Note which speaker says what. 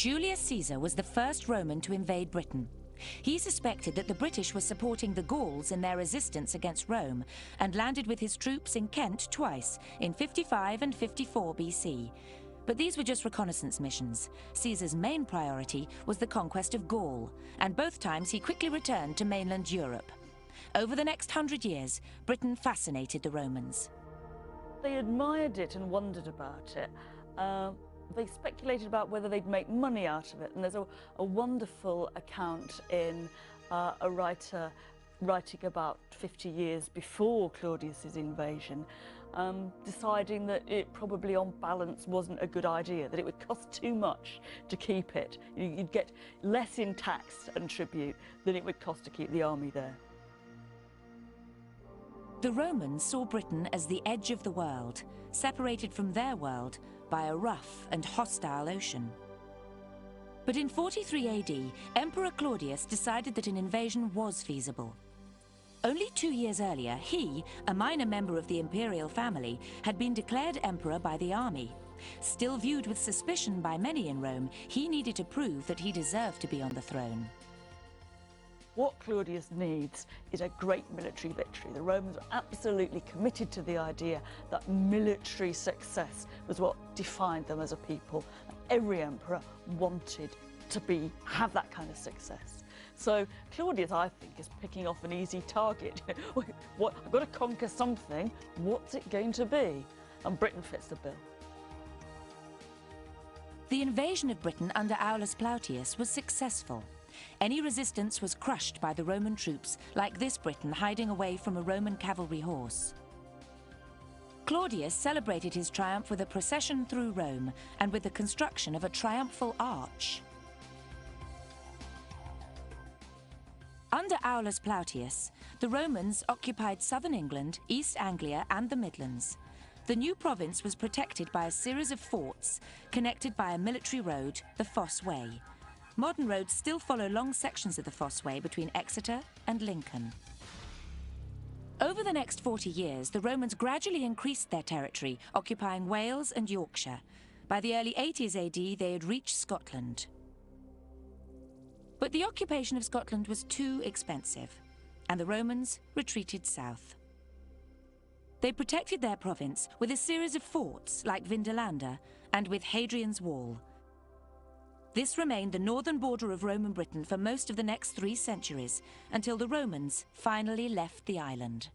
Speaker 1: Julius Caesar was the first Roman to invade Britain. He suspected that the British were supporting the Gauls in their resistance against Rome and landed with his troops in Kent twice, in 55 and 54 BC. But these were just reconnaissance missions. Caesar's main priority was the conquest of Gaul, and both times he quickly returned to mainland Europe. Over the next 100 years, Britain fascinated the Romans.
Speaker 2: They admired it and wondered about it. They speculated about whether they'd make money out of it, and there's a wonderful account in a writer writing about 50 years before Claudius's invasion, deciding that it probably on balance wasn't a good idea, that it would cost too much to keep it. You'd get less in tax and tribute than it would cost to keep the army there.
Speaker 1: The Romans saw Britain as the edge of the world, separated from their world by a rough and hostile ocean. But in 43 AD, Emperor Claudius decided that an invasion was feasible. Only 2 years earlier, he, a minor member of the imperial family, had been declared emperor by the army. Still viewed with suspicion by many in Rome, he needed to prove that he deserved to be on the throne.
Speaker 2: What Claudius needs is a great military victory. The Romans were absolutely committed to the idea that military success was what defined them as a people. Every emperor wanted to have that kind of success. So Claudius, I think, is picking off an easy target. I've got to conquer something. What's it going to be? And Britain fits the bill.
Speaker 1: The invasion of Britain under Aulus Plautius was successful. Any resistance was crushed by the Roman troops, like this Briton hiding away from a Roman cavalry horse. Claudius celebrated his triumph with a procession through Rome and with the construction of a triumphal arch. Under Aulus Plautius, the Romans occupied southern England, East Anglia and the Midlands. The new province was protected by a series of forts connected by a military road, the Fosse Way. Modern roads still follow long sections of the Fosse Way between Exeter and Lincoln. Over the next 40 years, the Romans gradually increased their territory, occupying Wales and Yorkshire. By the early 80s AD, they had reached Scotland. But the occupation of Scotland was too expensive, and the Romans retreated south. They protected their province with a series of forts like Vindolanda and with Hadrian's Wall. This remained the northern border of Roman Britain for most of the next 3 centuries, until the Romans finally left the island.